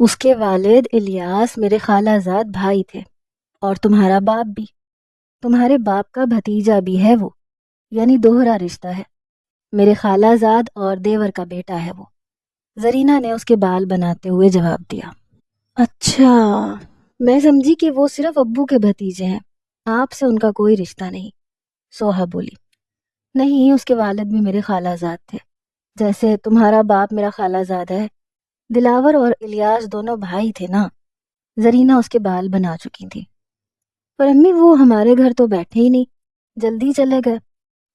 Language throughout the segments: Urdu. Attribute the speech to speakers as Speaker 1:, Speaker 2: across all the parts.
Speaker 1: اس کے والد الیاس میرے خالہ زاد بھائی تھے، اور تمہارا باپ بھی، تمہارے باپ کا بھتیجا بھی ہے وہ، یعنی دوہرا رشتہ ہے، میرے خالہ زاد اور دیور کا بیٹا ہے وہ۔ زرینہ نے اس کے بال بناتے ہوئے جواب دیا۔ اچھا، میں سمجھی کہ وہ صرف ابو کے بھتیجے ہیں، آپ سے ان کا کوئی رشتہ نہیں، سوہا بولی۔ نہیں، اس کے والد بھی میرے خالہ زاد تھے، جیسے تمہارا باپ میرا خالہ زاد ہے۔ دلاور اور الیاس دونوں بھائی تھے نا۔ زرینہ اس کے بال بنا چکی تھی۔ پر امی، وہ ہمارے گھر تو بیٹھے ہی نہیں، جلدی چلے گئے،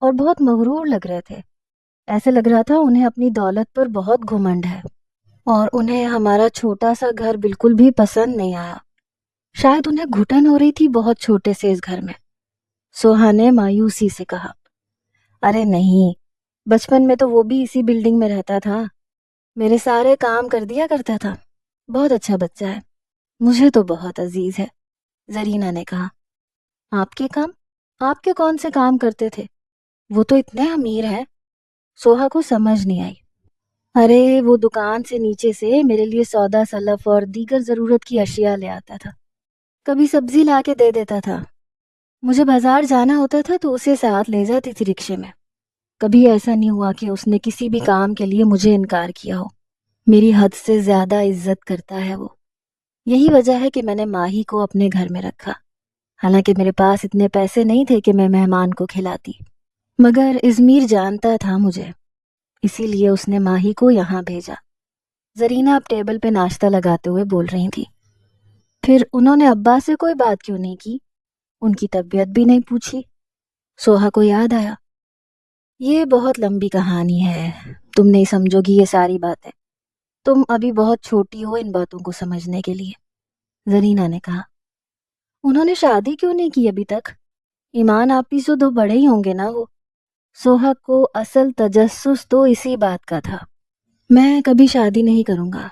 Speaker 1: اور بہت مغرور لگ رہے تھے۔ ایسے لگ رہا تھا انہیں اپنی دولت پر بہت گھمنڈ ہے، اور انہیں ہمارا چھوٹا سا گھر بالکل بھی پسند نہیں آیا۔ شاید انہیں گھٹن ہو رہی تھی بہت چھوٹے سے اس گھر میں، سوہا نے مایوسی سے کہا۔ ارے نہیں، بچپن میں تو وہ بھی اسی بلڈنگ میں رہتا تھا، میرے سارے کام کر دیا کرتا تھا، بہت اچھا بچہ ہے، مجھے تو بہت عزیز ہے، زرینہ نے کہا۔ آپ کے کام؟ آپ کے کون سے کام کرتے تھے؟ وہ تو اتنے امیر ہیں۔ سوہا کو سمجھ نہیں آئی۔ ارے وہ دکان سے نیچے سے میرے لیے سودا سلف اور دیگر ضرورت کی اشیاء لے آتا تھا، کبھی سبزی لا کے دے دیتا تھا، مجھے بازار جانا ہوتا تھا تو اسے ساتھ لے جاتی تھی رکشے میں۔ کبھی ایسا نہیں ہوا کہ اس نے کسی بھی کام کے لیے مجھے انکار کیا ہو، میری حد سے زیادہ عزت کرتا ہے وہ۔ یہی وجہ ہے کہ میں نے ماہی کو اپنے گھر میں رکھا، حالانکہ میرے پاس اتنے پیسے نہیں تھے کہ میں مہمان کو کھلاتی، مگر ازمیر جانتا تھا مجھے، اسی لیے اس نے ماہی کو یہاں بھیجا۔ زرینہ اب ٹیبل پہ ناشتہ لگاتے ہوئے بول رہی تھی۔ پھر انہوں نے ابا سے کوئی بات کیوں نہیں کی؟ ان کی طبیعت بھی نہیں پوچھی؟ سوہا کو یاد آیا۔ یہ بہت لمبی کہانی ہے، تم نہیں سمجھو گی یہ ساری باتیں، تم ابھی بہت چھوٹی ہو ان باتوں کو سمجھنے کے لیے، زرینہ نے کہا۔ انہوں نے شادی کیوں نہیں کی ابھی تک؟ ایمان آپی سے تو بڑے ہی ہوں گے نا وہ۔ سوہا کو اصل تجسس تو اسی بات کا تھا۔ میں کبھی شادی نہیں کروں گا،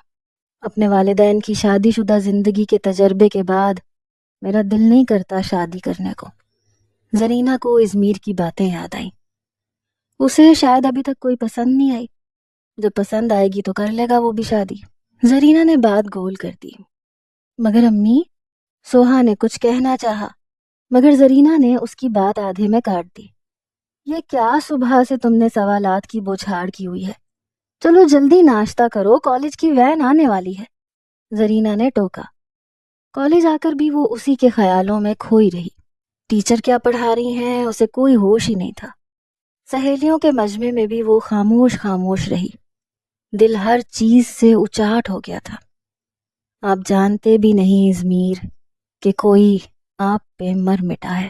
Speaker 1: اپنے والدین کی شادی شدہ زندگی کے تجربے کے بعد میرا دل نہیں کرتا شادی کرنے کو۔ زرینہ کو ازمیر کی باتیں یاد آئیں۔ اسے شاید ابھی تک کوئی پسند نہیں آئی، جب پسند آئے گی تو کر لے گا وہ بھی شادی۔ زرینہ نے بات گول کر دی۔ مگر امی، سوہا نے کچھ کہنا چاہا، مگر زرینہ نے اس کی بات آدھے میں کاٹ دی۔ یہ کیا صبح سے تم نے سوالات کی بوچھاڑ کی ہوئی ہے؟ چلو جلدی ناشتہ کرو، کالج کی وین آنے والی ہے، زرینہ نے ٹوکا۔ کالج آ کر بھی وہ اسی کے خیالوں میں کھوئی رہی۔ ٹیچر کیا پڑھا رہی ہیں اسے کوئی ہوش ہی نہیں تھا۔ سہیلیوں کے مجمع میں بھی وہ خاموش خاموش رہی، دل ہر چیز سے اچاٹ ہو گیا تھا۔ آپ جانتے بھی نہیں ازمیر کہ کوئی آپ پہ مر مٹا ہے،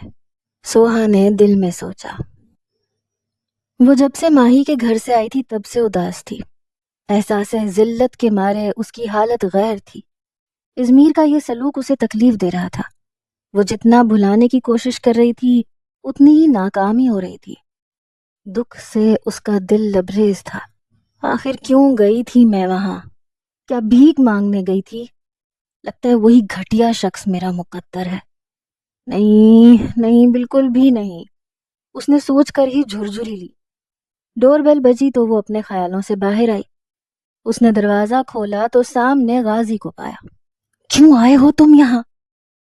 Speaker 1: سوہا نے دل میں سوچا۔ وہ جب سے ماہی کے گھر سے آئی تھی تب سے اداس تھی، احساس ذلت کے مارے اس کی حالت غیر تھی۔ ازمیر کا یہ سلوک اسے تکلیف دے رہا تھا، وہ جتنا بھلانے کی کوشش کر رہی تھی اتنی ہی ناکامی ہو رہی تھی۔ دکھ سے اس کا دل لبریز تھا۔ آخر کیوں گئی تھی میں وہاں؟ کیا بھیک مانگنے گئی تھی؟ لگتا ہے وہی گھٹیا شخص میرا مقدر ہے۔ نہیں نہیں، بالکل بھی نہیں، اس نے سوچ کر ہی جھرجھری لی۔ ڈور بیل بجی تو وہ اپنے خیالوں سے باہر آئی۔ اس نے دروازہ کھولا تو سامنے غازی کو پایا۔ کیوں آئے ہو تم یہاں؟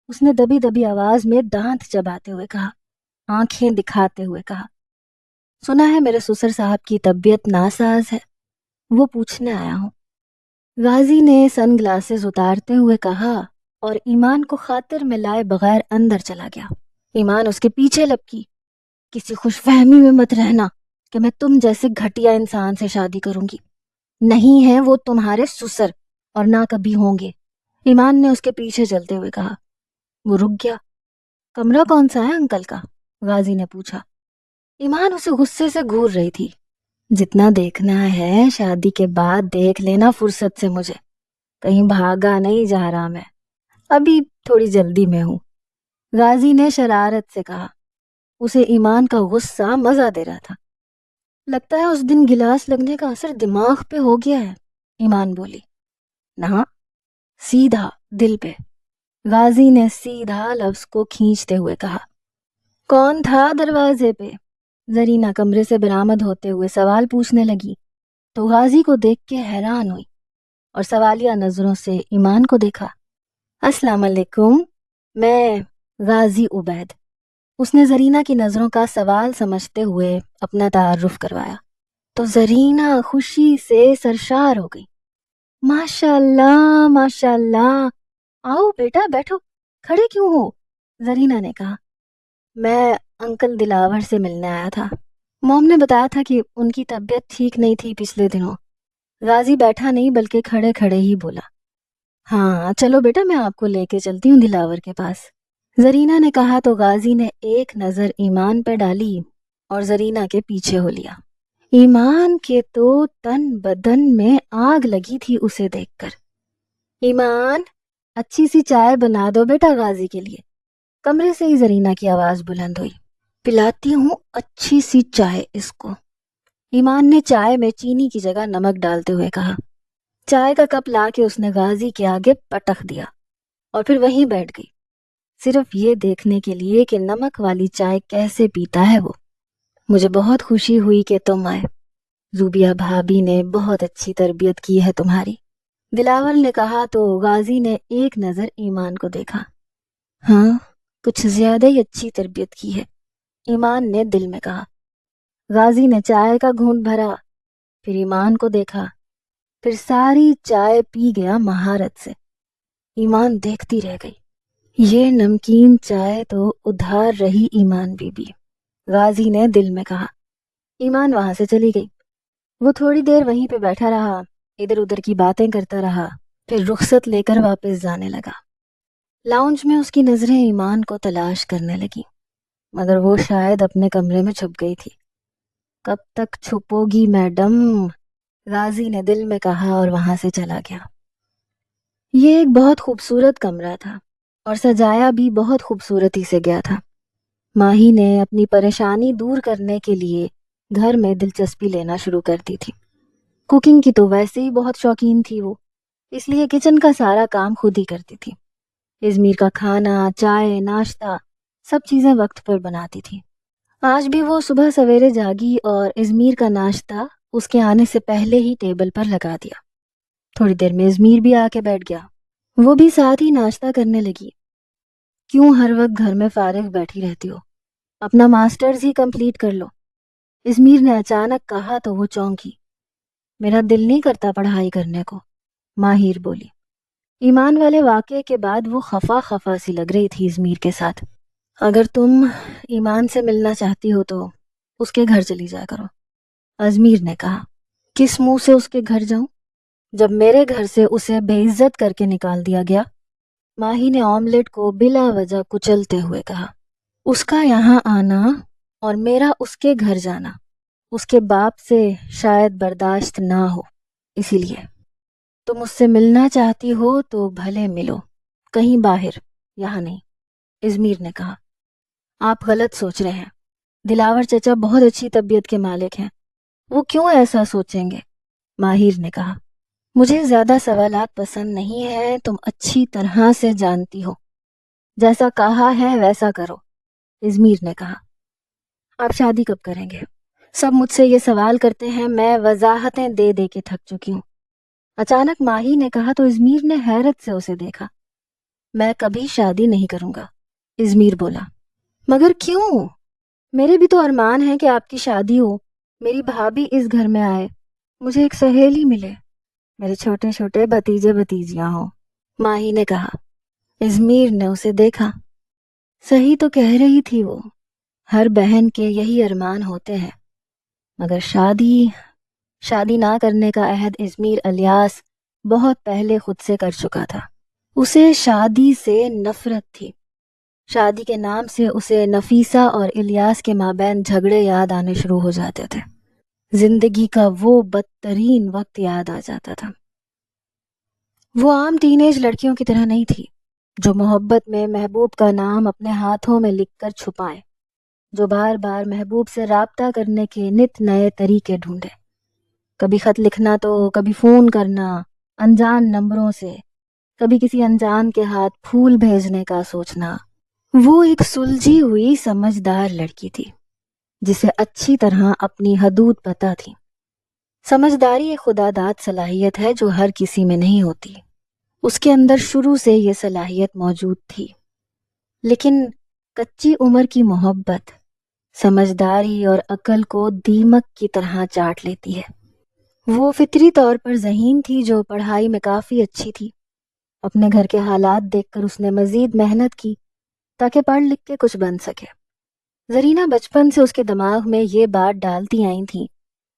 Speaker 1: اس نے دبی دبی آواز میں دانت چباتے ہوئے کہا، آنکھیں دکھاتے ہوئے کہا۔ سنا ہے میرے سسر صاحب کی طبیعت ناساز ہے، وہ پوچھنے آیا ہوں۔ غازی نے سن گلاسز اتارتے ہوئے کہا اور ایمان کو خاطر میں لائے بغیر اندر چلا گیا۔ ایمان اس کے پیچھے لپکی۔ کسی خوش فہمی میں مت رہنا کہ میں تم جیسے گھٹیا انسان سے شادی کروں گی، نہیں ہیں وہ تمہارے سسر اور نہ کبھی ہوں گے، ایمان نے اس کے پیچھے چلتے ہوئے کہا۔ وہ رک گیا۔ کمرہ کون سا ہے انکل کا؟ غازی نے پوچھا۔ ایمان اسے غصے سے گھور رہی تھی۔ جتنا دیکھنا ہے شادی کے بعد دیکھ لینا فرصت سے، مجھے کہیں بھاگا نہیں جا رہا میں، ابھی تھوڑی جلدی میں ہوں، غازی نے شرارت سے کہا۔ اسے ایمان کا غصہ مزہ دے رہا تھا۔ لگتا ہے اس دن گلاس لگنے کا اثر دماغ پہ ہو گیا ہے، ایمان بولی۔ نہ، سیدھا دل پہ، غازی نے سیدھا لفظ کو کھینچتے ہوئے کہا۔ کون تھا دروازے پہ؟ زرینہ کمرے سے برآمد ہوتے ہوئے سوال پوچھنے لگی تو غازی کو دیکھ کے حیران ہوئی۔ اور سوالیہ نظروں سے ایمان کو دیکھا۔ السلام علیکم، میں غازی عبید۔ اس نے زرینہ کی نظروں کا سوال سمجھتے ہوئے اپنا تعارف کروایا تو زرینہ خوشی سے سرشار ہو گئی۔ ماشاء اللہ ماشاء اللہ، آؤ بیٹا بیٹھو، کھڑے کیوں ہو؟ زرینہ نے کہا۔ میں انکل دلاور سے ملنے آیا تھا۔ موم نے بتایا تھا کہ ان کی طبیعت ٹھیک نہیں تھی پچھلے دنوں۔ غازی بیٹھا نہیں بلکہ کھڑے کھڑے ہی بولا، ہاں چلو بیٹا میں آپ کو لے کے چلتی ہوں دلاور کے پاس۔ زرینہ نے کہا تو غازی نے ایک نظر ایمان پہ ڈالی اور زرینہ کے پیچھے ہو لیا۔ ایمان کے تو تن بدن میں آگ لگی تھی اسے دیکھ کر۔ ایمان، اچھی سی چائے بنا دو بیٹا غازی کے لیے۔ کمرے سے ہی زرینہ کی آواز بلند ہوئی۔ پلاتی ہوں اچھی سی چائے اس کو، ایمان نے چائے میں چینی کی جگہ نمک ڈالتے ہوئے کہا۔ چائے کا کپ لا کے اس نے غازی کے آگے پٹخ دیا اور پھر وہیں بیٹھ گئی، صرف یہ دیکھنے کے لیے کہ نمک والی چائے کیسے پیتا ہے وہ۔ مجھے بہت خوشی ہوئی کہ تم آئے، زوبیہ بھابی نے بہت اچھی تربیت کی ہے تمہاری، دلاور نے کہا تو غازی نے ایک نظر ایمان کو دیکھا۔ ہاں کچھ زیادہ ہی اچھی تربیت کی ہے، ایمان نے دل میں کہا۔ غازی نے چائے کا گھونٹ بھرا، پھر ایمان کو دیکھا، پھر ساری چائے پی گیا مہارت سے۔ ایمان دیکھتی رہ گئی۔ یہ نمکین چائے تو ادھار رہی ایمان بی بی، غازی نے دل میں کہا۔ ایمان وہاں سے چلی گئی۔ وہ تھوڑی دیر وہیں پہ بیٹھا رہا، ادھر ادھر کی باتیں کرتا رہا، پھر رخصت لے کر واپس جانے لگا۔ لاؤنج میں اس کی نظریں ایمان کو تلاش کرنے لگی، مگر وہ شاید اپنے کمرے میں چھپ گئی تھی۔ کب تک چھپو گی میڈم، غازی نے دل میں کہا اور وہاں سے چلا گیا۔ یہ ایک بہت خوبصورت کمرہ تھا اور سجایا بھی بہت خوبصورتی سے گیا تھا۔ ماہی نے اپنی پریشانی دور کرنے کے لیے گھر میں دلچسپی لینا شروع کر دی تھی۔ کوکنگ کی تو ویسے ہی بہت شوقین تھی وہ، اس لیے کچن کا سارا کام خود ہی کرتی تھی۔ ازمیر کا کھانا، چائے، ناشتہ، سب چیزیں وقت پر بناتی تھی۔ آج بھی وہ صبح سویرے جاگی اور ازمیر کا ناشتہ اس کے آنے سے پہلے ہی ٹیبل پر لگا دیا۔ تھوڑی دیر میں ازمیر بھی آ کے بیٹھ گیا، وہ بھی ساتھ ہی ناشتہ کرنے لگی۔ کیوں ہر وقت گھر میں فارغ بیٹھی رہتی ہو؟ اپنا ماسٹرز ہی کمپلیٹ کر لو، ازمیر نے اچانک کہا تو وہ چونکی۔ میرا دل نہیں کرتا پڑھائی کرنے کو، ماہر بولی۔ ایمان والے واقعے کے بعد وہ خفا خفا سی لگ رہی تھی ازمیر کے ساتھ۔ اگر تم ایمان سے ملنا چاہتی ہو تو اس کے گھر چلی جا کرو، ازمیر نے کہا۔ کس منہ سے اس کے گھر جاؤں جب میرے گھر سے اسے بے عزت کر کے نکال دیا گیا؟ ماہی نے آملیٹ کو بلا وجہ کچلتے ہوئے کہا۔ اس کا یہاں آنا اور میرا اس کے گھر جانا اس کے باپ سے شاید برداشت نہ ہو، اسی لیے تم اس سے ملنا چاہتی ہو تو بھلے ملو، کہیں باہر، یہاں نہیں، ازمیر نے کہا۔ آپ غلط سوچ رہے ہیں، دلاور چچا بہت اچھی طبیعت کے مالک ہیں، وہ کیوں ایسا سوچیں گے؟ ماہر نے کہا۔ مجھے زیادہ سوالات پسند نہیں ہیں، تم اچھی طرح سے جانتی ہو، جیسا کہا ہے ویسا کرو، ازمیر نے کہا۔ آپ شادی کب کریں گے؟ سب مجھ سے یہ سوال کرتے ہیں، میں وضاحتیں دے دے کے تھک چکی ہوں، اچانک ماہی نے کہا تو ازمیر نے حیرت سے اسے دیکھا۔ میں کبھی شادی نہیں کروں گا، ازمیر بولا۔ مگر کیوں؟ میرے بھی تو ارمان ہے کہ آپ کی شادی ہو، میری بھابھی اس گھر میں آئے، مجھے ایک سہیلی ملے، میرے چھوٹے چھوٹے بھتیجے بھتیجیاں ہوں، ماہی نے کہا۔ ازمیر نے اسے دیکھا۔ صحیح تو کہہ رہی تھی وہ، ہر بہن کے یہی ارمان ہوتے ہیں، مگر شادی نہ کرنے کا عہد ازمیر الیاس بہت پہلے خود سے کر چکا تھا۔ اسے شادی سے نفرت تھی، شادی کے نام سے اسے نفیسہ اور الیاس کے مابین جھگڑے یاد آنے شروع ہو جاتے تھے، زندگی کا وہ بدترین وقت یاد آ جاتا تھا۔ وہ عام ٹین ایج لڑکیوں کی طرح نہیں تھی جو محبت میں محبوب کا نام اپنے ہاتھوں میں لکھ کر چھپائے، جو بار بار محبوب سے رابطہ کرنے کے نت نئے طریقے ڈھونڈے، کبھی خط لکھنا تو کبھی فون کرنا انجان نمبروں سے، کبھی کسی انجان کے ہاتھ پھول بھیجنے کا سوچنا۔ وہ ایک سلجھی ہوئی سمجھدار لڑکی تھی جسے اچھی طرح اپنی حدود پتہ تھی۔ سمجھداری ایک خدا داد صلاحیت ہے جو ہر کسی میں نہیں ہوتی۔ اس کے اندر شروع سے یہ صلاحیت موجود تھی، لیکن کچی عمر کی محبت سمجھداری اور عقل کو دیمک کی طرح چاٹ لیتی ہے۔ وہ فطری طور پر ذہین تھی جو پڑھائی میں کافی اچھی تھی۔ اپنے گھر کے حالات دیکھ کر اس نے مزید محنت کی تاکہ پڑھ لکھ کے کچھ بن سکے۔ زرینہ بچپن سے اس کے دماغ میں یہ بات ڈالتی آئی تھی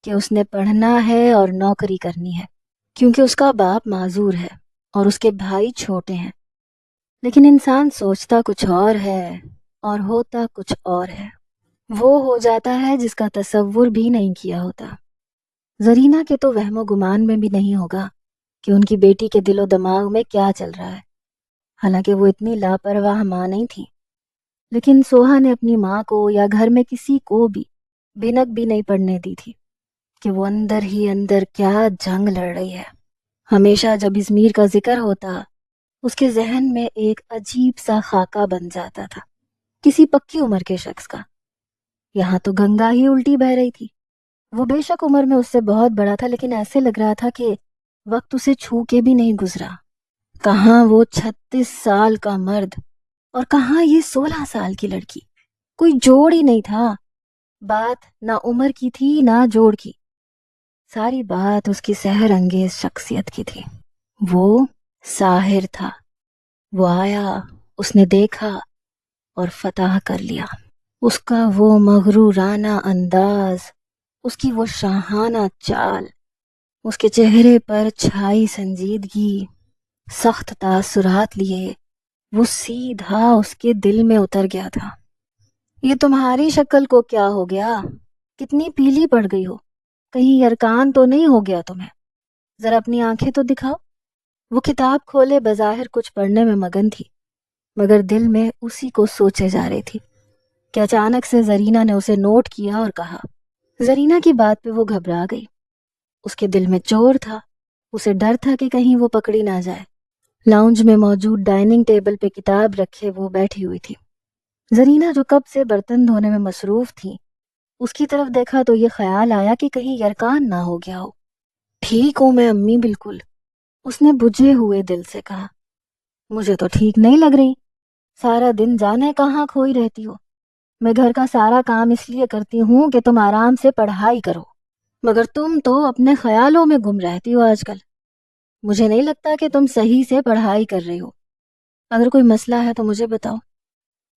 Speaker 1: کہ اس نے پڑھنا ہے اور نوکری کرنی ہے، کیونکہ اس کا باپ معذور ہے اور اس کے بھائی چھوٹے ہیں۔ لیکن انسان سوچتا کچھ اور ہے اور ہوتا کچھ اور ہے۔ وہ ہو جاتا ہے جس کا تصور بھی نہیں کیا ہوتا۔ زرینہ کے تو وہم و گمان میں بھی نہیں ہوگا کہ ان کی بیٹی کے دل و دماغ میں کیا چل رہا ہے، حالانکہ وہ اتنی لاپرواہ ماں نہیں تھی۔ لیکن سوہا نے اپنی ماں کو یا گھر میں کسی کو بھی بھنک بھی نہیں پڑنے دی تھی کہ وہ اندر ہی اندر کیا جنگ لڑ رہی ہے۔ ہمیشہ جب ازمیر کا ذکر ہوتا، اس کے ذہن میں ایک عجیب سا خاکہ بن جاتا تھا، کسی پکی عمر کے شخص کا۔ یہاں تو گنگا ہی الٹی بہہ رہی تھی۔ وہ بے شک عمر میں اس سے بہت بڑا تھا، لیکن ایسے لگ رہا تھا کہ وقت اسے چھو کے بھی نہیں گزرا۔ کہاں وہ 36 سال کا مرد اور کہاں یہ 16 سال کی لڑکی، کوئی جوڑ ہی نہیں تھا۔ بات نہ عمر کی تھی نہ جوڑ کی، ساری بات اس کی سحر انگیز شخصیت کی تھی۔ وہ ساحر تھا۔ وہ آیا، اس نے دیکھا اور فتح کر لیا۔ اس کا وہ مغرورانہ انداز، اس کی وہ شاہانہ چال، اس کے چہرے پر چھائی سنجیدگی، سخت تاثرات لیے وہ سیدھا اس کے دل میں اتر گیا تھا۔ یہ تمہاری شکل کو کیا ہو گیا؟ کتنی پیلی پڑ گئی ہو؟ کہیں یرکان تو نہیں ہو گیا تمہیں؟ ذرا اپنی آنکھیں تو دکھاؤ۔ وہ کتاب کھولے بظاہر کچھ پڑھنے میں مگن تھی، مگر دل میں اسی کو سوچے جا رہی تھی کہ اچانک سے زرینہ نے اسے نوٹ کیا اور کہا۔ زرینہ کی بات پہ وہ گھبرا گئی۔ اس کے دل میں چور تھا، اسے ڈر تھا کہ کہیں وہ پکڑی نہ جائے۔ لاؤنج میں موجود ڈائننگ ٹیبل پہ کتاب رکھے وہ بیٹھی ہوئی تھی۔ زرینہ جو کب سے برتن دھونے میں مصروف تھی، اس کی طرف دیکھا تو یہ خیال آیا کہ کہیں یرکان نہ ہو گیا ہو۔ ٹھیک ہوں میں امی، بالکل، اس نے بجھے ہوئے دل سے کہا۔ مجھے تو ٹھیک نہیں لگ رہی، سارا دن جانے کہاں کھوئی رہتی ہو۔ میں گھر کا سارا کام اس لیے کرتی ہوں کہ تم آرام سے پڑھائی کرو، مگر تم تو اپنے خیالوں میں گم رہتی ہو آج کل۔ مجھے نہیں لگتا کہ تم صحیح سے پڑھائی کر رہی ہو۔ اگر کوئی مسئلہ ہے تو مجھے بتاؤ،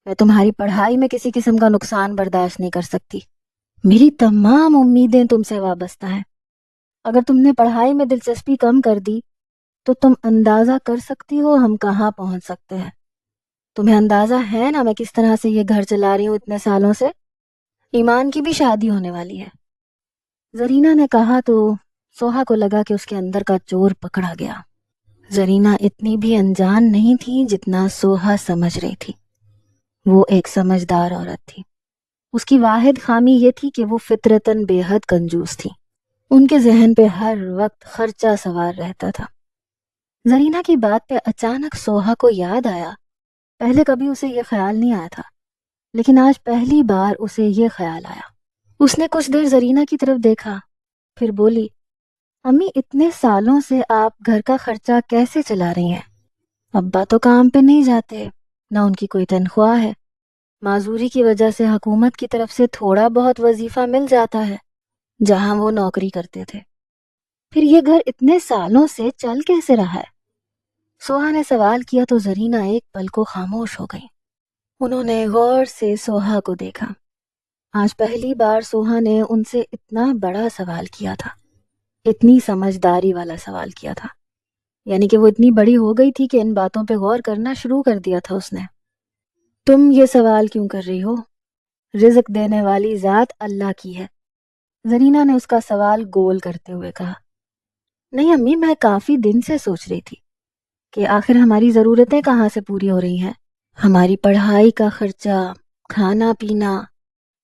Speaker 1: میں تمہاری پڑھائی میں کسی قسم کا نقصان برداشت نہیں کر سکتی۔ میری تمام امیدیں تم سے وابستہ ہیں۔ اگر تم نے پڑھائی میں دلچسپی کم کر دی تو تم اندازہ کر سکتی ہو ہم کہاں پہنچ سکتے ہیں۔ تمہیں اندازہ ہے نا میں کس طرح سے یہ گھر چلا رہی ہوں اتنے سالوں سے؟ ایمان کی بھی شادی ہونے والی ہے۔ زرینہ نے کہا تو سوہا کو لگا کہ اس کے اندر کا چور پکڑا گیا۔ زرینہ اتنی بھی انجان نہیں تھی جتنا سوہا سمجھ رہی تھی۔ وہ ایک سمجھدار عورت تھی۔ اس کی واحد خامی یہ تھی کہ وہ فطرتاً بے حد کنجوس تھی۔ ان کے ذہن پہ ہر وقت خرچہ سوار رہتا تھا۔ زرینہ کی بات پہ اچانک سوہا کو یاد آیا، پہلے کبھی اسے یہ خیال نہیں آیا تھا، لیکن آج پہلی بار اسے یہ خیال آیا۔ اس نے کچھ دیر زرینہ کی طرف دیکھا، پھر بولی، امی اتنے سالوں سے آپ گھر کا خرچہ کیسے چلا رہی ہیں؟ ابا تو کام پہ نہیں جاتے، نہ ان کی کوئی تنخواہ ہے۔ معذوری کی وجہ سے حکومت کی طرف سے تھوڑا بہت وظیفہ مل جاتا ہے جہاں وہ نوکری کرتے تھے۔ پھر یہ گھر اتنے سالوں سے چل کیسے رہا ہے؟ سوہا نے سوال کیا تو زرینہ ایک پل کو خاموش ہو گئی۔ انہوں نے غور سے سوہا کو دیکھا۔ آج پہلی بار سوہا نے ان سے اتنا بڑا سوال کیا تھا، اتنی سمجھداری والا سوال کیا تھا، یعنی کہ وہ اتنی بڑی ہو گئی تھی کہ ان باتوں پہ غور کرنا شروع کر دیا تھا اس نے۔ تم یہ سوال کیوں کر رہی ہو؟ رزق دینے والی ذات اللہ کی ہے۔ زرینہ نے اس کا سوال گول کرتے ہوئے کہا۔ نہیں امی، میں کافی دن سے سوچ رہی تھی کہ آخر ہماری ضرورتیں کہاں سے پوری ہو رہی ہیں۔ ہماری پڑھائی کا خرچہ، کھانا پینا،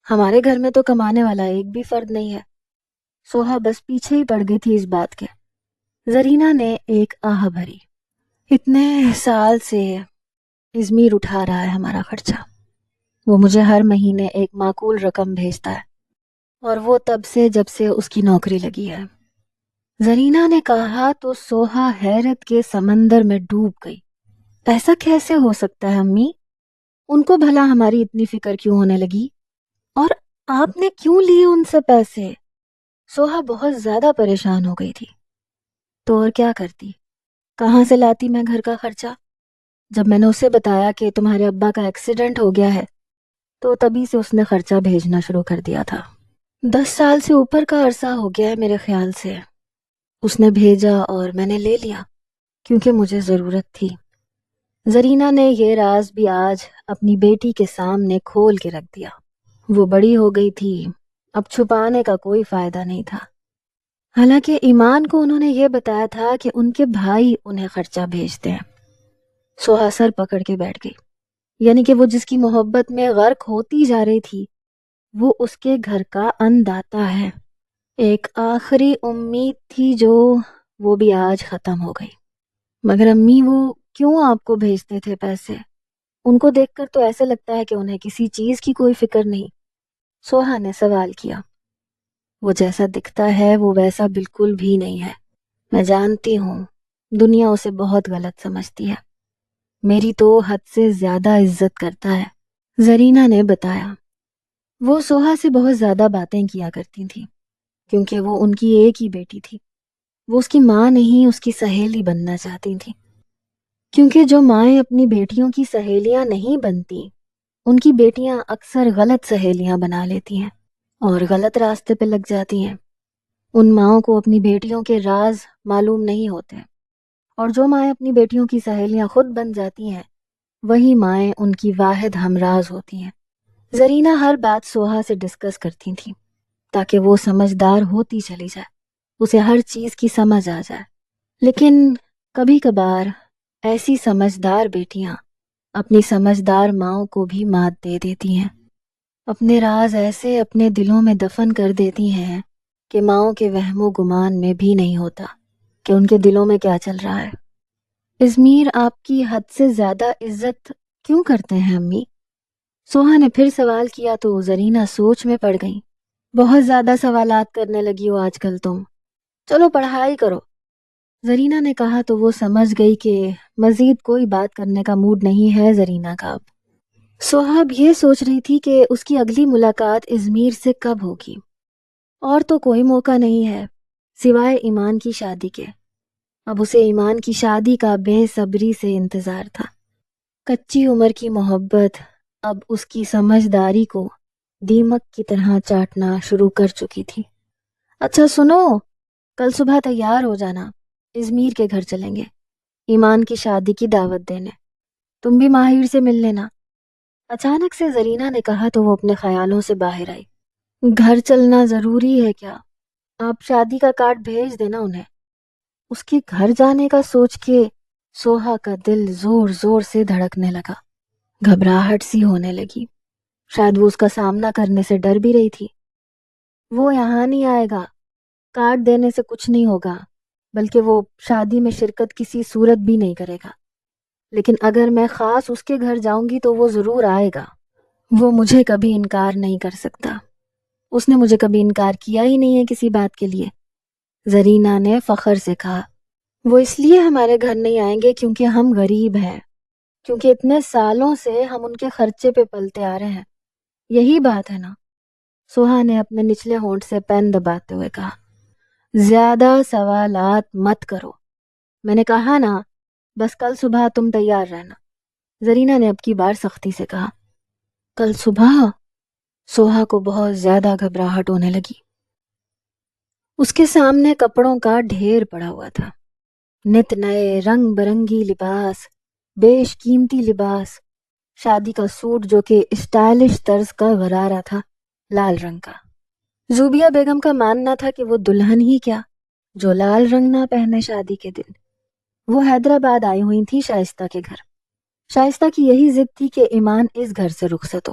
Speaker 1: ہمارے گھر میں تو کمانے والا ایک بھی فرد نہیں ہے۔ سوہا بس پیچھے ہی پڑ گئی تھی اس بات کے۔ زرینہ نے ایک آہ بھری۔ اتنے سال سے ازمیر اٹھا رہا ہے ہمارا خرچہ۔ وہ مجھے ہر مہینے ایک معقول رقم بھیجتا ہے، اور وہ تب سے جب سے اس کی نوکری لگی ہے۔ زرینہ نے کہا تو سوہا حیرت کے سمندر میں ڈوب گئی۔ ایسا کیسے ہو سکتا ہے امی؟ ان کو بھلا ہماری اتنی فکر کیوں ہونے لگی؟ اور آپ نے کیوں لیے ان سے پیسے؟ سوہا بہت زیادہ پریشان ہو گئی تھی۔ تو اور کیا کرتی؟ کہاں سے لاتی میں گھر کا خرچہ؟ جب میں نے اسے بتایا کہ تمہارے ابا کا ایکسیڈنٹ ہو گیا ہے تو تبھی سے اس نے خرچہ بھیجنا شروع کر دیا تھا۔ 10 سال سے اوپر کا عرصہ ہو گیا ہے میرے خیال سے۔ اس نے بھیجا اور میں نے لے لیا کیونکہ مجھے ضرورت تھی۔ زرینہ نے یہ راز بھی آج اپنی بیٹی کے سامنے کھول کے رکھ دیا۔ وہ بڑی ہو گئی تھی، اب چھپانے کا کوئی فائدہ نہیں تھا۔ حالانکہ ایمان کو انہوں نے یہ بتایا تھا کہ ان کے بھائی انہیں خرچہ بھیجتے ہیں۔ سوہا سر پکڑ کے بیٹھ گئی، یعنی کہ وہ جس کی محبت میں غرق ہوتی جا رہی تھی وہ اس کے گھر کا انداتا ہے۔ ایک آخری امید تھی جو وہ بھی آج ختم ہو گئی۔ مگر امی وہ کیوں آپ کو بھیجتے تھے پیسے؟ ان کو دیکھ کر تو ایسے لگتا ہے کہ انہیں کسی چیز کی کوئی فکر نہیں۔ سوہا نے سوال کیا۔ وہ جیسا دکھتا ہے وہ ویسا بالکل بھی نہیں ہے۔ میں جانتی ہوں دنیا اسے بہت غلط سمجھتی ہے، میری تو حد سے زیادہ عزت کرتا ہے، زرینہ نے بتایا۔ وہ سوہا سے بہت زیادہ باتیں کیا کرتی تھیں کیونکہ وہ ان کی ایک ہی بیٹی تھی۔ وہ اس کی ماں نہیں، اس کی سہیلی بننا چاہتی تھی، کیونکہ جو مائیں اپنی بیٹیوں کی سہیلیاں نہیں بنتی ان کی بیٹیاں اکثر غلط سہیلیاں بنا لیتی ہیں اور غلط راستے پہ لگ جاتی ہیں۔ ان ماؤں کو اپنی بیٹیوں کے راز معلوم نہیں ہوتے، اور جو مائیں اپنی بیٹیوں کی سہیلیاں خود بن جاتی ہیں وہی مائیں ان کی واحد ہمراز ہوتی ہیں۔ زرینہ ہر بات سوہا سے ڈسکس کرتی تھی تاکہ وہ سمجھدار ہوتی چلی جائے، اسے ہر چیز کی سمجھ آ جائے۔ لیکن کبھی کبھار ایسی سمجھدار بیٹیاں اپنی سمجھدار ماؤں کو بھی مات دے دیتی ہیں، اپنے راز ایسے اپنے دلوں میں دفن کر دیتی ہیں کہ ماؤں کے وہم و گمان میں بھی نہیں ہوتا کہ ان کے دلوں میں کیا چل رہا ہے۔ ازمیر آپ کی حد سے زیادہ عزت کیوں کرتے ہیں امی؟ سوہا نے پھر سوال کیا تو زرینہ سوچ میں پڑ گئی۔ بہت زیادہ سوالات کرنے لگی ہو آج کل تم، چلو پڑھائی کرو، زرینہ نے کہا تو وہ سمجھ گئی کہ مزید کوئی بات کرنے کا موڈ نہیں ہے زرینہ کا اب۔ سوہا اب یہ سوچ رہی تھی کہ اس کی اگلی ملاقات ازمیر سے کب ہوگی، اور تو کوئی موقع نہیں ہے سوائے ایمان کی شادی کے۔ اب اسے ایمان کی شادی کا بے صبری سے انتظار تھا۔ کچی عمر کی محبت اب اس کی سمجھداری کو دیمک کی طرح چاٹنا شروع کر چکی تھی۔ اچھا سنو، کل صبح تیار ہو جانا، ازمیر کے گھر چلیں گے ایمان کی شادی کی دعوت دینے، تم بھی ماہر سے مل لینا۔ اچانک سے زرینہ نے کہا تو وہ اپنے خیالوں سے باہر آئی۔ گھر چلنا ضروری ہے کیا؟ آپ شادی کا کارڈ بھیج دینا انہیں۔ اس کے گھر جانے کا سوچ کے سوہا کا دل زور زور سے دھڑکنے لگا، گھبراہٹ سی ہونے لگی۔ شاید وہ اس کا سامنا کرنے سے ڈر بھی رہی تھی۔ وہ یہاں نہیں آئے گا، کارڈ دینے سے کچھ نہیں ہوگا، بلکہ وہ شادی میں شرکت کسی صورت بھی نہیں کرے گا۔ لیکن اگر میں خاص اس کے گھر جاؤں گی تو وہ ضرور آئے گا۔ وہ مجھے کبھی انکار نہیں کر سکتا، اس نے مجھے کبھی انکار کیا ہی نہیں ہے کسی بات کے لیے، زرینہ نے فخر سے کہا۔ وہ اس لیے ہمارے گھر نہیں آئیں گے کیونکہ ہم غریب ہیں، کیونکہ اتنے سالوں سے ہم ان کے خرچے پہ پلتے آ رہے ہیں، یہی بات ہے نا؟ سوہا نے اپنے نچلے ہونٹ سے پین دباتے ہوئے کہا۔ زیادہ سوالات مت کرو، میں نے کہا نا، بس کل صبح تم تیار رہنا، زرینہ نے اب کی بار سختی سے کہا۔ کل صبح؟ سوہا کو بہت زیادہ گھبراہٹ ہونے لگی۔ اس کے سامنے کپڑوں کا ڈھیر پڑا ہوا تھا، نت نئے رنگ برنگی لباس، بیش قیمتی لباس، شادی کا سوٹ جو کہ اسٹائلش طرز کا غرارہ تھا، لال رنگ کا۔ زوبیہ بیگم کا ماننا تھا کہ وہ دلہن ہی کیا جو لال رنگ نہ پہنے شادی کے دن۔ وہ حیدرآباد آئی ہوئی تھی شائستہ کے گھر۔ شائستہ کی یہی ضد تھی کہ ایمان اس گھر سے رخصت ہو۔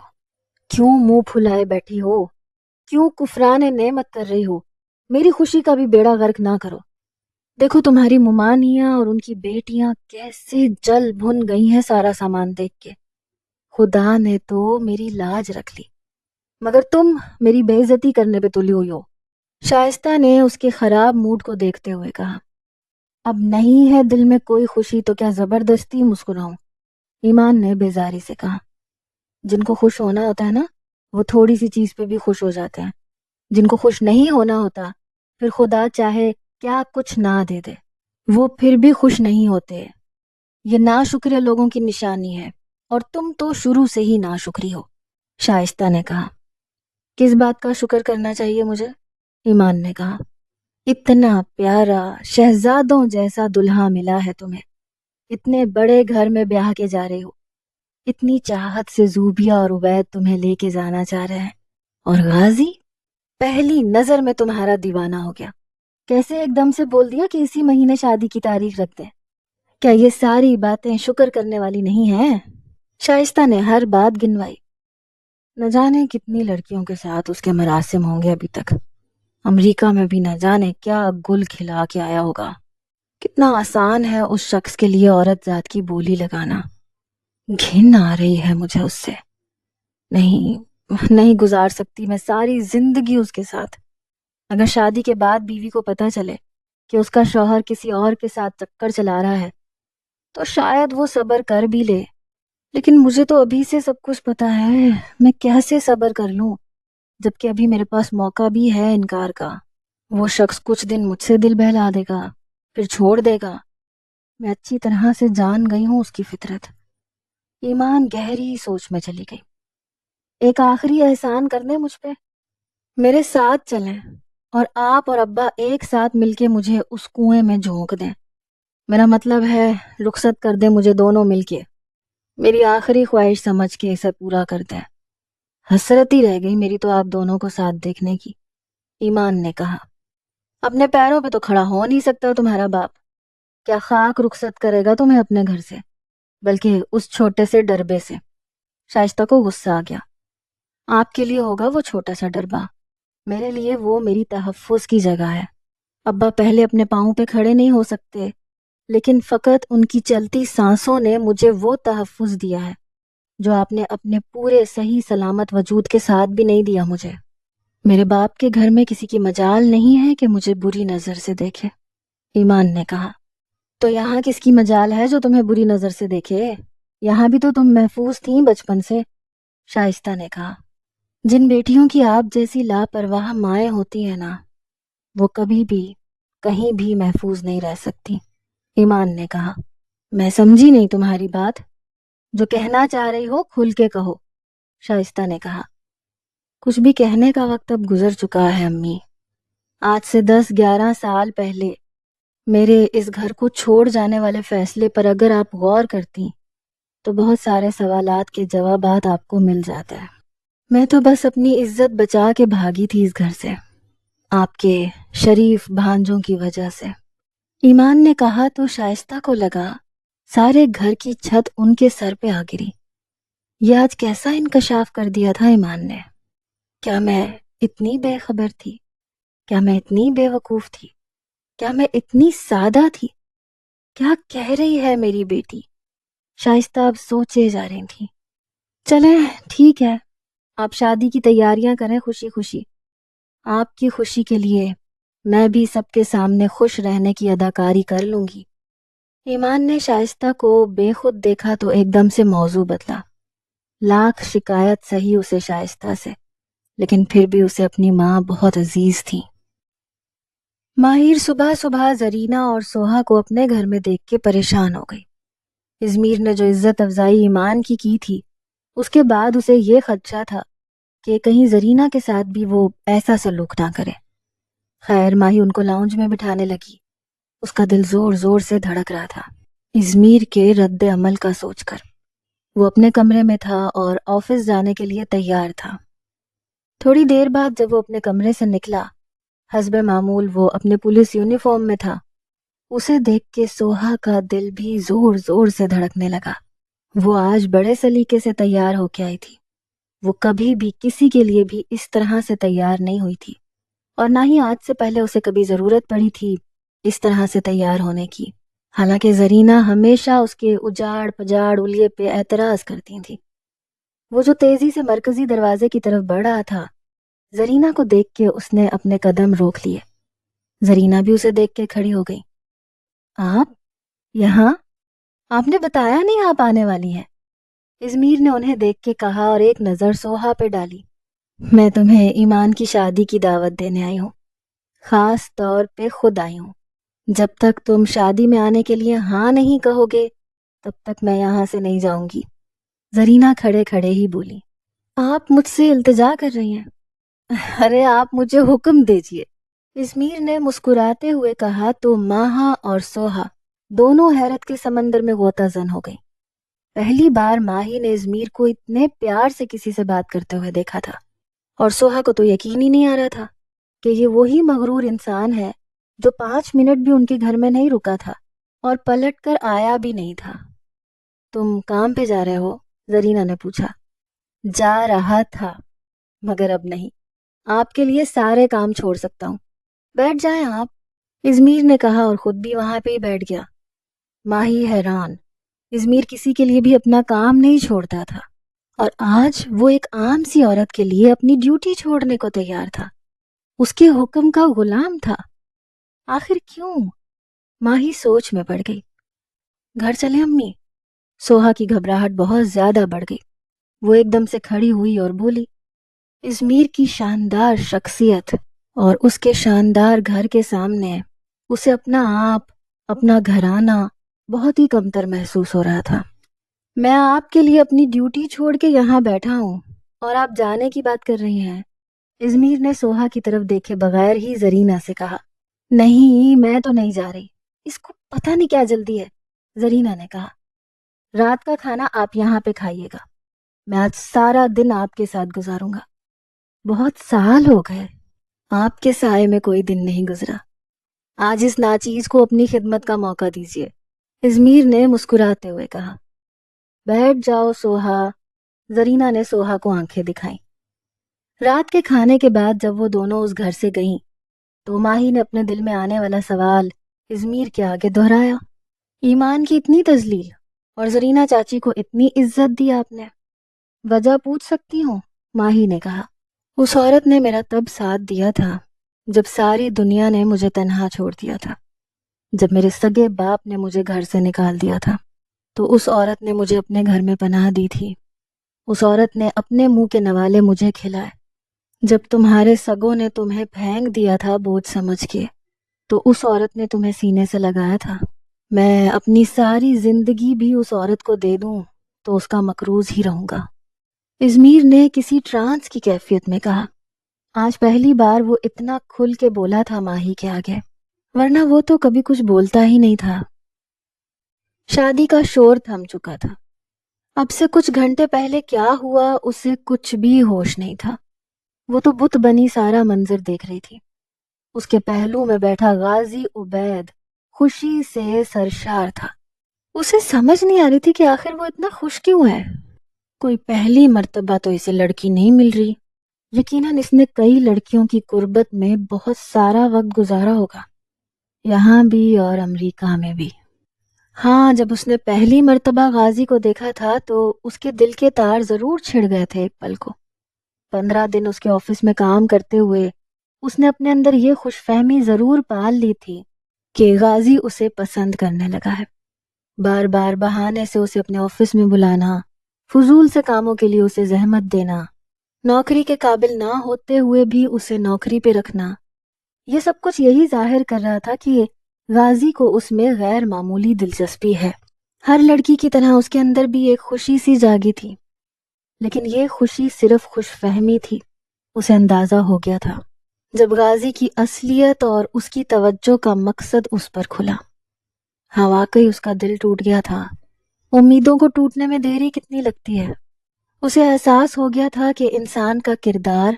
Speaker 1: کیوں منہ پھلائے بیٹھی ہو؟ کیوں کفران نعمت کر رہی ہو؟ میری خوشی کا بھی بیڑا غرق نہ کرو۔ دیکھو تمہاری ممانیاں اور ان کی بیٹیاں کیسے جل بھن گئی ہیں سارا سامان دیکھ کے۔ خدا نے تو میری لاج رکھ لی، مگر تم میری بے عزتی کرنے پہ تلی ہوئی ہو۔ شائستہ نے اس کے خراب موڈ کو دیکھتے ہوئے کہا، اب نہیں ہے دل میں کوئی خوشی تو کیا زبردستی مسکراؤں؟ ایمان نے بیزاری سے کہا، جن کو خوش ہونا ہوتا ہے نا، وہ تھوڑی سی چیز پہ بھی خوش ہو جاتے ہیں۔ جن کو خوش نہیں ہونا ہوتا، پھر خدا چاہے کیا کچھ نہ دے دے، وہ پھر بھی خوش نہیں ہوتے۔ یہ ناشکرے لوگوں کی نشانی ہے، اور تم تو شروع سے ہی ناشکری ہو۔ شائستہ نے کہا، کس بات کا شکر کرنا چاہیے مجھے؟ ایمان نے کہا، اتنا پیارا شہزادوں جیسا دلہا ملا ہے تمہیں، اتنے بڑے گھر میں بیاہ کے جا رہے ہو، اتنی چاہت سے زوبیہ اور عبید تمہیں لے کے جانا چاہ رہے ہیں، اور غازی پہلی نظر میں تمہارا دیوانہ ہو گیا۔ کیسے ایک دم سے بول دیا کہ اسی مہینے شادی کی تاریخ رکھ دیں؟ کیا یہ ساری باتیں شکر کرنے والی نہیں ہیں؟ شائستہ نے ہر بات گنوائی۔ نہ جانے کتنی لڑکیوں کے ساتھ اس کے مراسم ہوں گے ابھی تک، امریکہ میں بھی نہ جانے کیا گل کھلا کے آیا ہوگا۔ کتنا آسان ہے اس شخص کے لیے عورت ذات کی بولی لگانا۔ گھن آ رہی ہے مجھے اس سے، نہیں گزار سکتی میں ساری زندگی اس کے ساتھ۔ اگر شادی کے بعد بیوی کو پتہ چلے کہ اس کا شوہر کسی اور کے ساتھ چکر چلا رہا ہے تو شاید وہ صبر کر بھی لے، لیکن مجھے تو ابھی سے سب کچھ پتہ ہے، میں کیسے صبر کر لوں جبکہ ابھی میرے پاس موقع بھی ہے انکار کا۔ وہ شخص کچھ دن مجھ سے دل بہلا دے گا، پھر چھوڑ دے گا۔ میں اچھی طرح سے جان گئی ہوں اس کی فطرت۔ ایمان گہری سوچ میں چلی گئی۔ ایک آخری احسان کر دیں مجھ پہ، میرے ساتھ چلیں اور آپ اور ابا ایک ساتھ مل کے مجھے اس کنویں میں جھونک دیں۔ میرا مطلب ہے رخصت کر دیں مجھے دونوں مل کے، میری آخری خواہش سمجھ کے اسے پورا کر دیں۔ حسرت ہی رہ گئی میری تو آپ دونوں کو ساتھ دیکھنے کی۔ ایمان نے کہا، اپنے پیروں پہ تو کھڑا ہو نہیں سکتا تمہارا باپ، کیا خاک رخصت کرے گا تمہیں اپنے گھر سے، بلکہ اس چھوٹے سے ڈربے سے۔ شائستہ کو غصہ آ گیا۔ آپ کے لیے ہوگا وہ چھوٹا سا ڈربا، میرے لیے وہ میری تحفظ کی جگہ ہے۔ ابا پہلے اپنے پاؤں پہ کھڑے نہیں ہو سکتے، لیکن فقط ان کی چلتی سانسوں نے مجھے وہ تحفظ دیا ہے جو آپ نے اپنے پورے صحیح سلامت وجود کے ساتھ بھی نہیں دیا مجھے۔ میرے باپ کے گھر میں کسی کی مجال نہیں ہے کہ مجھے بری نظر سے دیکھے۔ ایمان نے کہا، تو یہاں کس کی مجال ہے جو تمہیں بری نظر سے دیکھے؟ یہاں بھی تو تم محفوظ تھیں بچپن سے۔ شائستہ نے کہا، جن بیٹیوں کی آپ جیسی لاپرواہ مائیں ہوتی ہیں نا، وہ کبھی بھی کہیں بھی محفوظ نہیں رہ سکتی۔ ایمان نے کہا، میں سمجھی نہیں تمہاری بات، جو کہنا چاہ رہی ہو کھل کے کہو۔ شائستہ نے کہا، کچھ بھی کہنے کا وقت اب گزر چکا ہے امی۔ آج سے 10-11 سال پہلے میرے اس گھر کو چھوڑ جانے والے فیصلے پر اگر آپ غور کرتی تو بہت سارے سوالات کے جوابات آپ کو مل جاتا ہے۔ میں تو بس اپنی عزت بچا کے بھاگی تھی اس گھر سے، آپ کے شریف بھانجوں کی وجہ سے۔ ایمان نے کہا تو شائستہ کو لگا سارے گھر کی چھت ان کے سر پہ آ گری۔ یہ آج کیسا انکشاف کر دیا تھا ایمان نے؟ کیا میں اتنی بے خبر تھی؟ کیا میں اتنی بے وقوف تھی؟ کیا میں اتنی سادہ تھی؟ کیا کہہ رہی ہے میری بیٹی؟ شائستہ اب سوچے جا رہی تھی۔ چلیں ٹھیک ہے، آپ شادی کی تیاریاں کریں خوشی خوشی۔ آپ کی خوشی کے لیے میں بھی سب کے سامنے خوش رہنے کی اداکاری کر لوں گی۔ ایمان نے شائستہ کو بے خود دیکھا تو ایک دم سے موضوع بدلا۔ لاکھ شکایت سہی اسے شائستہ سے، لیکن پھر بھی اسے اپنی ماں بہت عزیز تھی۔ ماہر صبح صبح زرینہ اور سوہا کو اپنے گھر میں دیکھ کے پریشان ہو گئی۔ ازمیر نے جو عزت افزائی ایمان کی تھی، اس کے بعد اسے یہ خدشہ تھا کہ کہیں زرینہ کے ساتھ بھی وہ ایسا سلوک نہ کرے۔ خیر ماہی ان کو لاؤنج میں بٹھانے لگی۔ اس کا دل زور زور سے دھڑک رہا تھا ازمیر کے رد عمل کا سوچ کر۔ وہ اپنے کمرے میں تھا اور آفس جانے کے لیے تیار تھا۔ تھوڑی دیر بعد جب وہ اپنے کمرے سے نکلا، حسب معمول وہ اپنے پولیس یونیفارم میں تھا۔ اسے دیکھ کے سوہا کا دل بھی زور زور سے دھڑکنے لگا۔ وہ آج بڑے سلیقے سے تیار ہو کے آئی تھی۔ وہ کبھی بھی کسی کے لیے بھی اس طرح سے تیار نہیں ہوئی تھی، اور نہ ہی آج سے پہلے اسے کبھی ضرورت پڑی تھی اس طرح سے تیار ہونے کی۔ حالانکہ زرینہ ہمیشہ اس کے اجاڑ پجاڑ الیے پہ اعتراض کرتی تھی۔ وہ جو تیزی سے مرکزی دروازے کی طرف بڑھ رہا تھا، زرینہ کو دیکھ کے اس نے اپنے قدم روک لیے۔ زرینہ بھی اسے دیکھ کے کھڑی ہو گئی۔ آپ یہاں؟ آپ نے بتایا نہیں آپ آنے والی ہیں۔ ازمیر نے انہیں دیکھ کے کہا اور ایک نظر سوہا پہ ڈالی۔ میں تمہیں ایمان کی شادی کی دعوت دینے آئی ہوں، خاص طور پہ خود آئی ہوں۔ جب تک تم شادی میں آنے کے لیے ہاں نہیں کہو گے تب تک میں یہاں سے نہیں جاؤں گی۔ زرینہ کھڑے کھڑے ہی بولی۔ آپ مجھ سے التجا کر رہی ہیں؟ ارے آپ مجھے حکم دیجئے، ازمیر نے مسکراتے ہوئے کہا تو ماہا اور سوہا دونوں حیرت کے سمندر میں غوطہ زن ہو گئی۔ پہلی بار ماہی نے ازمیر کو اتنے پیار سے کسی سے بات کرتے ہوئے دیکھا تھا، اور سوہا کو تو یقین ہی نہیں آ رہا تھا کہ یہ وہی مغرور انسان ہے جو 5 منٹ بھی ان کے گھر میں نہیں رکا تھا اور پلٹ کر آیا بھی نہیں تھا۔ تم کام پہ جا رہے ہو؟ زرینہ نے پوچھا۔ جا رہا تھا، مگر اب نہیں۔ آپ کے لیے سارے کام چھوڑ سکتا ہوں، بیٹھ جائیں آپ، ازمیر نے کہا اور خود بھی وہاں پہ ہی بیٹھ گیا۔ ماہی حیران، ازمیر کسی کے لیے بھی اپنا کام نہیں چھوڑتا تھا، اور آج وہ ایک عام سی عورت کے لیے اپنی ڈیوٹی چھوڑنے کو تیار تھا، اس کے حکم کا غلام تھا۔ آخر کیوں؟ ماہی سوچ میں پڑ گئی۔ گھر چلیں امی؟ سوہا کی گھبراہٹ بہت زیادہ بڑھ گئی۔ وہ ایک دم سے کھڑی ہوئی اور بولی، ازمیر کی شاندار شخصیت اور اس کے شاندار گھر کے سامنے اسے اپنا آپ، اپنا گھرانہ بہت ہی کمتر محسوس ہو رہا تھا۔ میں آپ کے لیے اپنی ڈیوٹی چھوڑ کے یہاں بیٹھا ہوں اور آپ جانے کی بات کر رہی ہیں؟ ازمیر نے سوہا کی طرف دیکھے بغیر ہی زرینہ سے کہا۔ نہیں، میں تو نہیں جا رہی، اس کو پتہ نہیں کیا جلدی ہے، زرینہ نے کہا۔ رات کا کھانا آپ یہاں پہ کھائیے گا، میں آج سارا دن آپ کے ساتھ گزاروں گا۔ بہت سال ہو گئے آپ کے سائے میں کوئی دن نہیں گزرا، آج اس ناچیز کو اپنی خدمت کا موقع دیجیے، ازمیر نے مسکراتے ہوئے کہا۔ بیٹھ جاؤ سوہا، زرینہ نے سوہا کو آنکھیں دکھائیں۔ رات کے کھانے کے بعد جب وہ دونوں اس گھر سے گئیں تو ماہی نے اپنے دل میں آنے والا سوال ازمیر کے آگے دہرایا۔ ایمان کی اتنی تذلیل اور زرینہ چاچی کو اتنی عزت دی آپ نے؟ وجہ پوچھ سکتی ہوں؟ ماہی نے کہا۔ اس عورت نے میرا تب ساتھ دیا تھا جب ساری دنیا نے مجھے تنہا چھوڑ دیا تھا، جب میرے سگے باپ نے مجھے گھر سے نکال دیا تھا تو اس عورت نے مجھے اپنے گھر میں پناہ دی تھی۔ اس عورت نے اپنے منہ کے نوالے مجھے کھلائے۔ جب تمہارے سگوں نے تمہیں پھینک دیا تھا بوجھ سمجھ کے تو اس عورت نے تمہیں سینے سے لگایا تھا۔ میں اپنی ساری زندگی بھی اس عورت کو دے دوں تو اس کا مقروض ہی رہوں گا، ازمیر نے کسی ٹرانس کی کیفیت میں کہا۔ آج پہلی بار وہ اتنا کھل کے بولا تھا ماہی کے آگے، ورنہ وہ تو کبھی کچھ بولتا ہی نہیں تھا۔ شادی کا شور تھم چکا تھا۔ اب سے کچھ گھنٹے پہلے کیا ہوا اسے کچھ بھی ہوش نہیں تھا۔ وہ تو بت بنی سارا منظر دیکھ رہی تھی۔ اس کے پہلو میں بیٹھا غازی عبید خوشی سے سرشار تھا۔ اسے سمجھ نہیں آ رہی تھی کہ آخر وہ اتنا خوش کیوں ہے۔ کوئی پہلی مرتبہ تو اسے لڑکی نہیں مل رہی، یقیناً اس نے کئی لڑکیوں کی قربت میں بہت سارا وقت گزارا ہوگا، یہاں بھی اور امریکہ میں بھی۔ ہاں، جب اس نے پہلی مرتبہ غازی کو دیکھا تھا تو اس کے دل کے تار ضرور چھڑ گئے تھے ایک پل کو۔ 15 دن اس کے آفس میں کام کرتے ہوئے اس نے اپنے اندر یہ خوش فہمی ضرور پال لی تھی کہ غازی اسے پسند کرنے لگا ہے۔ بار بار بہانے سے اسے اپنے آفس میں بلانا، فضول سے کاموں کے لیے اسے زحمت دینا، نوکری کے قابل نہ ہوتے ہوئے بھی اسے نوکری پہ رکھنا، یہ سب کچھ یہی ظاہر کر رہا تھا کہ غازی کو اس میں غیر معمولی دلچسپی ہے۔ ہر لڑکی کی طرح اس کے اندر بھی ایک خوشی سی جاگی تھی، لیکن یہ خوشی صرف خوش فہمی تھی۔ اسے اندازہ ہو گیا تھا جب غازی کی اصلیت اور اس کی توجہ کا مقصد اس پر کھلا۔ ہاں، واقعی اس کا دل ٹوٹ گیا تھا۔ امیدوں کو ٹوٹنے میں دیری کتنی لگتی ہے۔ اسے احساس ہو گیا تھا کہ انسان کا کردار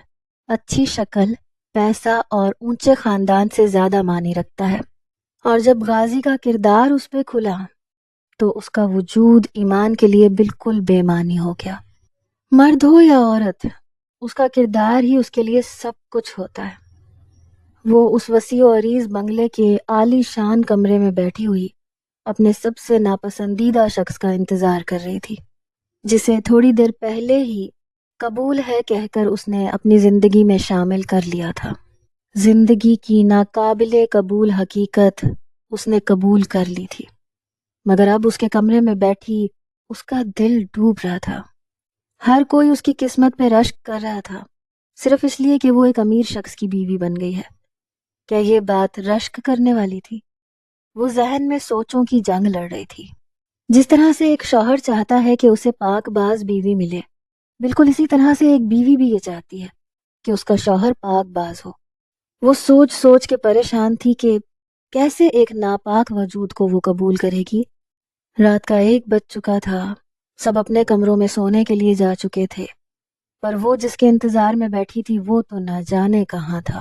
Speaker 1: اچھی شکل، پیسہ اور اونچے خاندان سے زیادہ معنی رکھتا ہے، اور جب غازی کا کردار اس پہ کھلا تو اس کا وجود ایمان کے لیے بالکل بے معنی ہو گیا۔ مرد ہو یا عورت، اس کا کردار ہی اس کے لیے سب کچھ ہوتا ہے۔ وہ اس وسیع و عریض بنگلے کے عالی شان کمرے میں بیٹھی ہوئی اپنے سب سے ناپسندیدہ شخص کا انتظار کر رہی تھی، جسے تھوڑی دیر پہلے ہی قبول ہے کہہ کر اس نے اپنی زندگی میں شامل کر لیا تھا۔ زندگی کی ناقابل قبول حقیقت اس نے قبول کر لی تھی، مگر اب اس کے کمرے میں بیٹھی اس کا دل ڈوب رہا تھا۔ ہر کوئی اس کی قسمت پہ رشک کر رہا تھا، صرف اس لیے کہ وہ ایک امیر شخص کی بیوی بن گئی ہے۔ کیا یہ بات رشک کرنے والی تھی؟ وہ ذہن میں سوچوں کی جنگ لڑ رہی تھی۔ جس طرح سے ایک شوہر چاہتا ہے کہ اسے پاک باز بیوی ملے، بالکل اسی طرح سے ایک بیوی بھی یہ چاہتی ہے کہ اس کا شوہر پاک باز ہو۔ وہ سوچ سوچ کے پریشان تھی کہ کیسے ایک ناپاک وجود کو وہ قبول کرے گی۔ رات کا 1 بج چکا تھا، سب اپنے کمروں میں سونے کے لیے جا چکے تھے، پر وہ جس کے انتظار میں بیٹھی تھی وہ تو نہ جانے کہاں تھا۔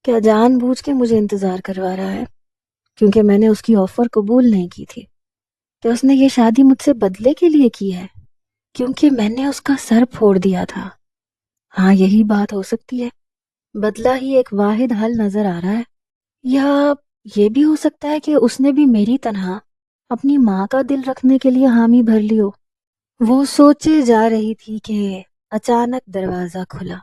Speaker 1: کیا جان بوجھ کے مجھے انتظار کروا رہا ہے کیونکہ میں نے اس کی آفر قبول نہیں کی تھی؟ کہ اس نے یہ شادی مجھ سے بدلے کے لیے کی ہے کیونکہ میں نے اس کا سر پھوڑ دیا تھا؟ ہاں، یہی بات ہو سکتی ہے۔ بدلہ ہی ایک واحد حل نظر آ رہا ہے، یا یہ بھی ہو سکتا ہے کہ اس نے بھی میری طرح اپنی ماں کا دل رکھنے کے لیے حامی بھر لی ہو۔ وہ سوچے جا رہی تھی کہ اچانک دروازہ کھلا۔